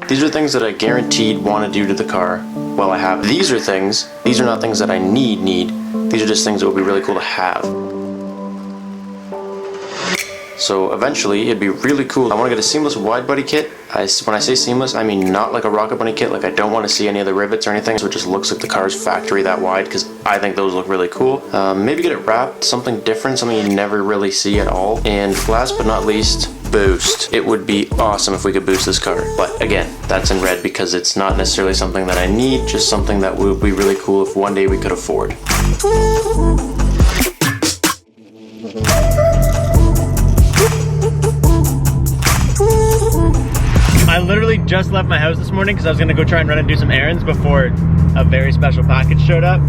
These are things that I guaranteed want to do to the car while I have. These are not things that I need. These are just things that would be really cool to have. So eventually it'd be really cool. I want to get a seamless wide body kit. When I say seamless, I mean not like a Rocket Bunny kit. Like I don't want to see any of the rivets or anything, so it just looks like the car's factory that wide, because I think those look really cool. Maybe get it wrapped, something different, something you never really see at all. And last but not least, boost. It would be awesome if we could boost this car. But again, that's in red because it's not necessarily something that I need, just something that would be really cool if one day we could afford. I literally just left my house this morning because I was gonna go try and run and do some errands before a very special package showed up.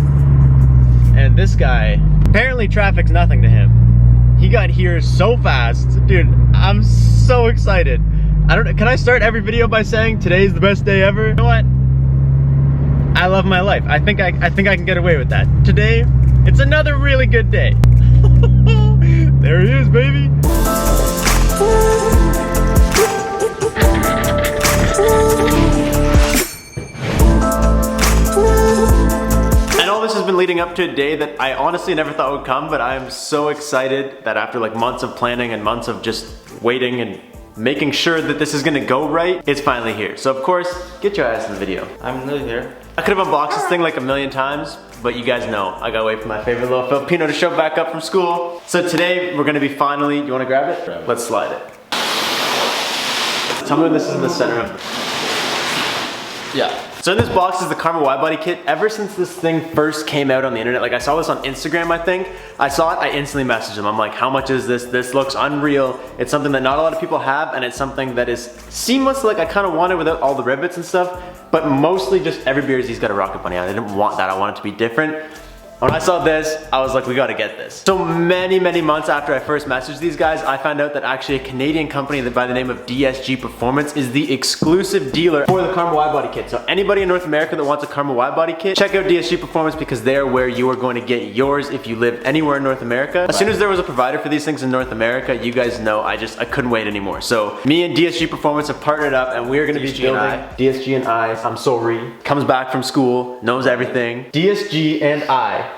And this guy, apparently traffic's nothing to him. He got here so fast. Dude, I'm so excited. I don't know, can I start every video by saying today's the best day ever? You know what? I love my life. I think I can get away with that. Today, it's another really good day. There he is, baby. Has been leading up to a day that I honestly never thought would come, but I am so excited that after like months of planning and months of just waiting and making sure that this is gonna go right, it's finally here. So of course, get your ass in the video. I'm really here. I could have unboxed this thing like a million times, but you guys know I gotta wait for my favorite little Filipino to show back up from school. So today we're gonna be finally, you wanna grab it? Let's slide it. Tell me when this is in the center of it. Yeah. So in this box is the Karma wide body kit. Ever since this thing first came out on the internet, like I saw this on Instagram, I think. I saw it, I instantly messaged him. I'm like, how much is this? This looks unreal. It's something that not a lot of people have, and it's something that is seamless, like I kind of wanted without all the rivets and stuff, but mostly just every BRZ's got a Rocket Bunny on it. I didn't want that, I wanted it to be different. When I saw this, I was like, we gotta get this. So many months after I first messaged these guys, I found out that actually a Canadian company by the name of DSG Performance is the exclusive dealer for the Karma wide body kit. So anybody in North America that wants a Karma wide body kit, check out DSG Performance because they're where you are going to get yours if you live anywhere in North America. As soon as there was a provider for these things in North America, you guys know I couldn't wait anymore. So me and DSG Performance have partnered up and we're gonna be building DSG and I'm sorry, comes back from school, knows everything. DSG and I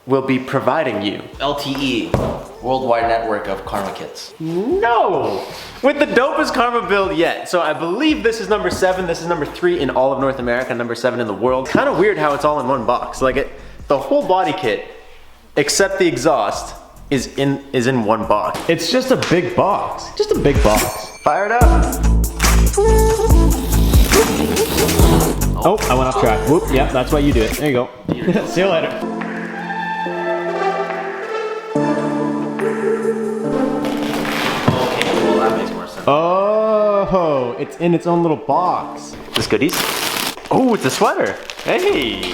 will be providing you LTE, worldwide network of Karma kits. No! With the dopest Karma build yet. So I believe this is number 7, this is number 3 in all of North America, number 7 in the world. Kind of weird how it's all in one box. Like the whole body kit, except the exhaust, is in one box. It's just a big box. Just a big box. Fire it up! Oh, I went off track. Whoop, yeah, that's why you do it. There you go. See you later. Oh, it's in its own little box. This goodies? Oh, it's a sweater. Hey,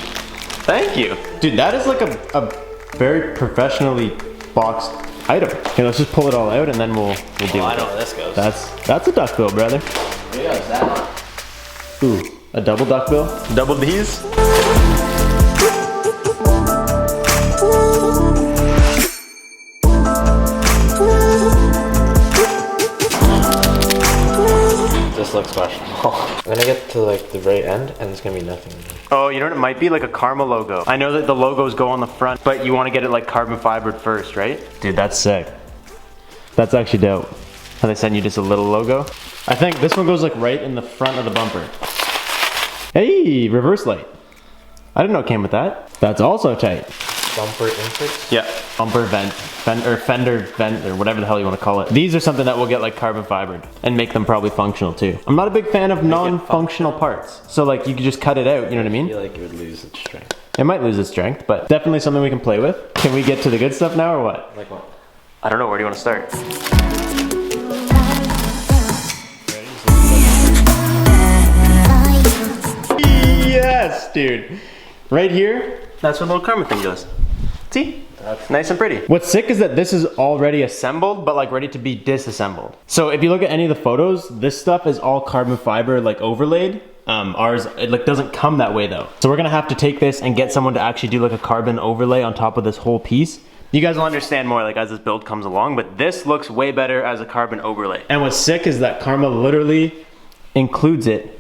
thank you. Dude, that is like a very professionally boxed item. Okay, let's just pull it all out and then we'll deal with it. I know where this goes. That's a duck bill, brother. Yeah, is that Ooh, a double duck bill? Double D's? This looks questionable. I'm gonna get to like the right end and it's gonna be nothing. Oh, you know what? It might be like a Karma logo. I know that the logos go on the front, but you want to get it like carbon fibered first, right? Dude, that's sick. That's actually dope. How they send you just a little logo. I think this one goes like right in the front of the bumper. Hey, reverse light. I didn't know it came with that. That's also tight. Bumper inserts? Yeah, bumper vent, fender vent, or whatever the hell you want to call it. These are something that will get like carbon fibered and make them probably functional too. I'm not a big fan of non-functional parts. So like you could just cut it out, you know what I mean? I feel like it would lose its strength. It might lose its strength, but definitely something we can play with. Can we get to the good stuff now or what? Like what? I don't know, where do you want to start? Yes, dude. Right here, that's what little Karma thing does. See? That's nice and pretty. What's sick is that this is already assembled, but like ready to be disassembled. So if you look at any of the photos, this stuff is all carbon fiber like overlaid. Ours, it like doesn't come that way though. So we're gonna have to take this and get someone to actually do like a carbon overlay on top of this whole piece. You guys will understand more like as this build comes along, but this looks way better as a carbon overlay. And what's sick is that Karma literally includes it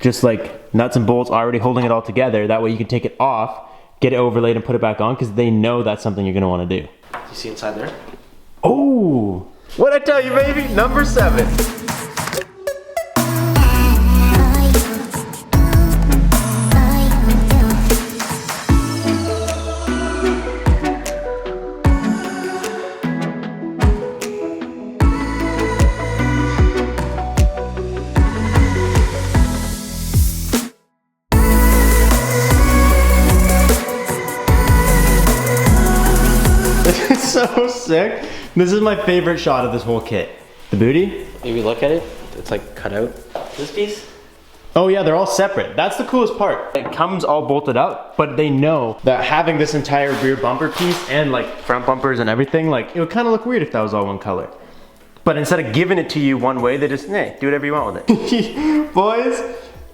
just like nuts and bolts already holding it all together. That way you can take it off, get it overlaid and put it back on because they know that's something you're gonna wanna do. You see inside there? Oh, what'd I tell you, baby? Number 7. So sick. This is my favorite shot of this whole kit. The booty. Maybe look at it. It's like cut out. This piece? Oh yeah, they're all separate. That's the coolest part. It comes all bolted up, but they know that having this entire rear bumper piece and like front bumpers and everything, like it would kind of look weird if that was all one color. But instead of giving it to you one way, they just, hey, do whatever you want with it. Boys,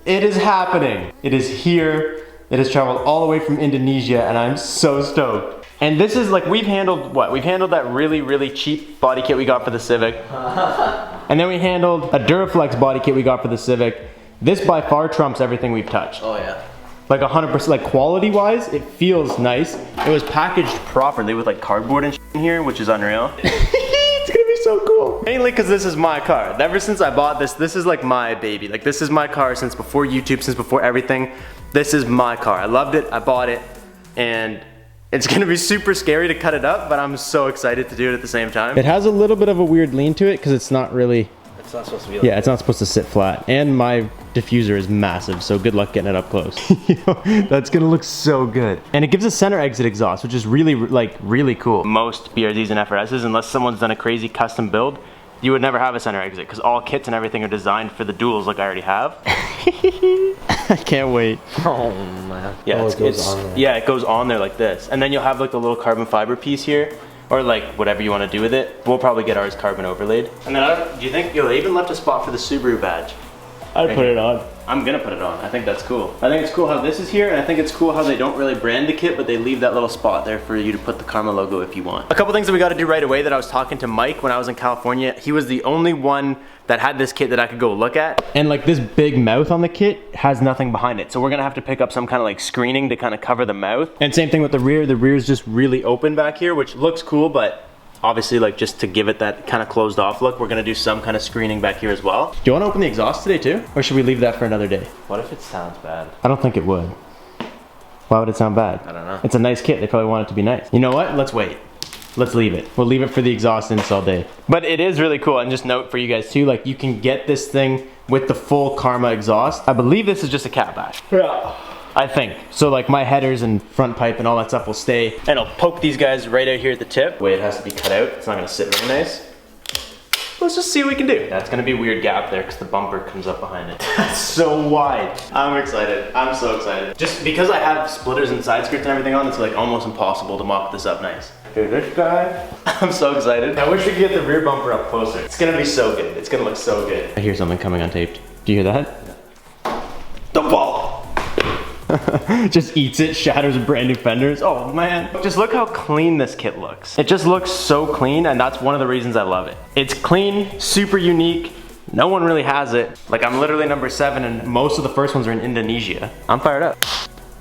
it is happening. It is here. It has traveled all the way from Indonesia and I'm so stoked. And this is like, we've handled what? We've handled that really, really cheap body kit we got for the Civic. And then we handled a Duraflex body kit we got for the Civic. This by far trumps everything we've touched. Oh yeah. Like 100%, like quality wise, it feels nice. It was packaged properly with like cardboard and shit in here, which is unreal. It's gonna be so cool. Mainly because this is my car. Ever since I bought this, this is like my baby. Like this is my car since before YouTube, since before everything. This is my car. I loved it, I bought it, and it's gonna be super scary to cut it up, but I'm so excited to do it at the same time. It has a little bit of a weird lean to it because it's not really... It's not supposed to be like yeah, it's not supposed to sit flat. And my diffuser is massive, so good luck getting it up close. That's gonna look so good. And it gives a center exit exhaust, which is really, like, really cool. Most BRZs and FRSs, unless someone's done a crazy custom build, you would never have a center exit because all kits and everything are designed for the duals like I already have. I can't wait. Oh man. Yeah, oh, it goes on there. Yeah, it goes on there like this. And then you'll have like the little carbon fiber piece here, or like whatever you want to do with it. We'll probably get ours carbon overlaid. And then do you think you'll even left a spot for the Subaru badge? I'd put it on. I'm gonna put it on. I think that's cool. I think it's cool how this is here, and I think it's cool how they don't really brand the kit, but they leave that little spot there for you to put the Karma logo if you want. A couple things that we gotta do right away that I was talking to Mike when I was in California. He was the only one that had this kit that I could go look at. And like this big mouth on the kit has nothing behind it. So we're gonna have to pick up some kind of like screening to kind of cover the mouth. And same thing with the rear. The rear is just really open back here, which looks cool, but obviously, like, just to give it that kind of closed off look, we're gonna do some kind of screening back here as well. Do you wanna open the exhaust today too? Or should we leave that for another day? What if it sounds bad? I don't think it would. Why would it sound bad? I don't know. It's a nice kit, they probably want it to be nice. You know what, let's wait. Let's leave it. We'll leave it for the exhaust install day. But it is really cool, and just note for you guys too, like you can get this thing with the full Karma exhaust. I believe this is just a cat bash. Yeah. I think. So like my headers and front pipe and all that stuff will stay. And I'll poke these guys right out here at the tip. The way it has to be cut out, it's not gonna sit very nice. Let's just see what we can do. That's gonna be a weird gap there because the bumper comes up behind it. That's so wide. I'm excited. I'm so excited. Just because I have splitters and side skirts and everything on, it's like almost impossible to mop this up nice. Dude, this guy, I'm so excited. I wish we could get the rear bumper up closer. It's gonna be so good. It's gonna look so good. I hear something coming untaped. Do you hear that? The ball. Just eats it, shatters brand new fenders. Oh man. Just look how clean this kit looks. It just looks so clean, and that's one of the reasons I love it. It's clean, super unique. No one really has it. Like I'm literally number 7 and most of the first ones are in Indonesia. I'm fired up.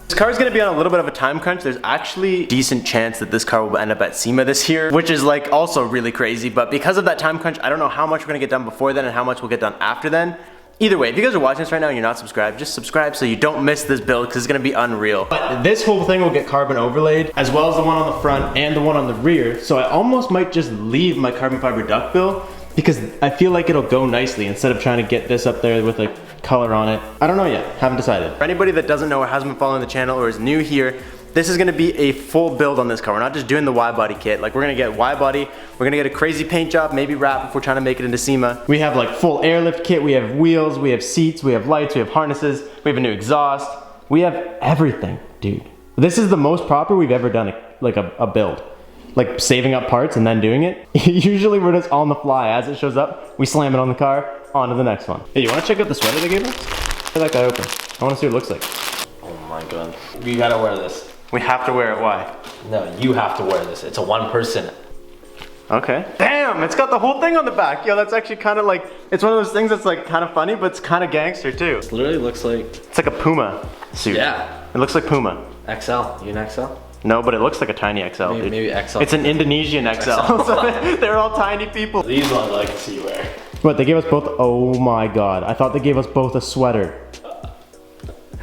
This car is gonna be on a little bit of a time crunch. There's actually a decent chance that this car will end up at SEMA this year, which is like also really crazy. But because of that time crunch, I don't know how much we're gonna get done before then and how much we'll get done after then. Either way, if you guys are watching this right now and you're not subscribed, just subscribe so you don't miss this build because it's gonna be unreal. But this whole thing will get carbon overlaid as well as the one on the front and the one on the rear. So I almost might just leave my carbon fiber duckbill because I feel like it'll go nicely instead of trying to get this up there with a color on it. I don't know yet, haven't decided. For anybody that doesn't know or hasn't been following the channel or is new here, this is gonna be a full build on this car. We're not just doing the Widebody kit. Like we're gonna get Widebody, we're gonna get a crazy paint job, maybe wrap if we're trying to make it into SEMA. We have like full airlift kit, we have wheels, we have seats, we have lights, we have harnesses, we have a new exhaust. We have everything, dude. This is the most proper we've ever done a build. Like saving up parts and then doing it. Usually we're just on the fly. As it shows up, we slam it on the car, on to the next one. Hey, you wanna check out the sweater they gave us? Get that guy open. I wanna see what it looks like. Oh my god. You gotta wear this. We have to wear it, why? No, you have to wear this. It's a one person. Okay. Damn, it's got the whole thing on the back. Yo, that's actually kind of like, it's one of those things that's like kind of funny, but it's kind of gangster too. It literally looks like... It's like a Puma suit. Yeah. It looks like Puma. XL. You an XL? No, but it looks like a tiny XL, dude. Maybe XL. It's an Indonesian XL. So they're all tiny people. These ones I can see you wear. What, they gave us both? Oh my god. I thought they gave us both a sweater.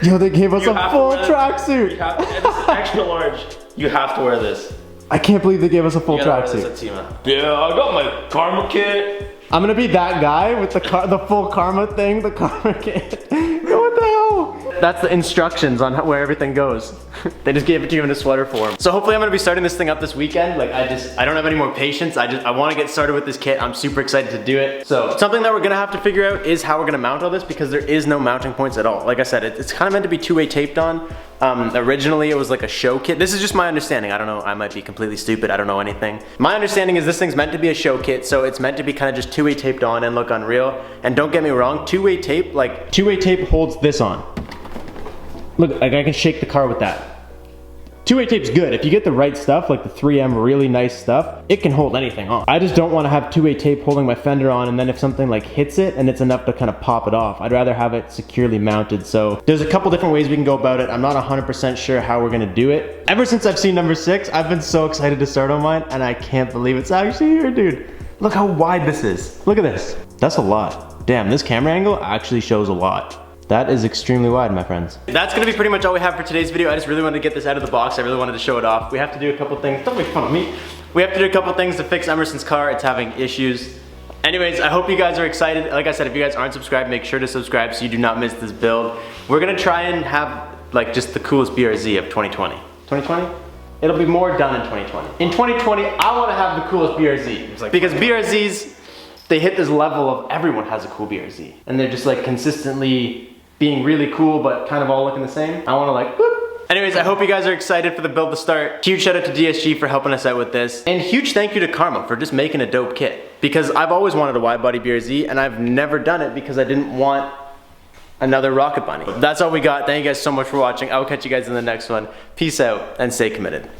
Yo, they gave us a full tracksuit. This is extra large. You have to wear this. I can't believe they gave us a full tracksuit. Yeah, I got my Karma kit. I'm gonna be that guy with the full Karma thing, the Karma kit. Yo, what the hell? That's the instructions on where everything goes. They just gave it to you in a sweater form. So hopefully I'm gonna be starting this thing up this weekend. Like I don't have any more patience. I wanna get started with this kit. I'm super excited to do it. So something that we're gonna have to figure out is how we're gonna mount all this because there is no mounting points at all. Like I said, it's kind of meant to be two-way taped on. Originally it was like a show kit. This is just my understanding. I don't know, I might be completely stupid. I don't know anything. My understanding is this thing's meant to be a show kit, so it's meant to be kind of just two-way taped on and look unreal. And don't get me wrong, two-way tape holds this on. Look, like I can shake the car with that. Two-way tape's good. If you get the right stuff, like the 3M really nice stuff, it can hold anything on. I just don't want to have two-way tape holding my fender on and then if something like hits it and it's enough to kind of pop it off, I'd rather have it securely mounted. So there's a couple different ways we can go about it. I'm not 100% sure how we're gonna do it. Ever since I've seen number 6, I've been so excited to start on mine and I can't believe it's actually here, dude. Look how wide this is. Look at this. That's a lot. Damn, this camera angle actually shows a lot. That is extremely wide, my friends. That's gonna be pretty much all we have for today's video. I just really wanted to get this out of the box. I really wanted to show it off. We have to do a couple things. Don't make fun of me. We have to do a couple things to fix Emerson's car. It's having issues. Anyways, I hope you guys are excited. Like I said, if you guys aren't subscribed, make sure to subscribe so you do not miss this build. We're gonna try and have like just the coolest BRZ of 2020. 2020? It'll be more done in 2020. In 2020, I wanna have the coolest BRZ. Because BRZs, they hit this level of everyone has a cool BRZ. And they're just like consistently being really cool, but kind of all looking the same. I wanna like, whoop. Anyways, I hope you guys are excited for the build to start. Huge shout out to DSG for helping us out with this. And huge thank you to Karma for just making a dope kit. Because I've always wanted a Widebody BRZ and I've never done it because I didn't want another Rocket Bunny. That's all we got. Thank you guys so much for watching. I will catch you guys in the next one. Peace out and stay committed.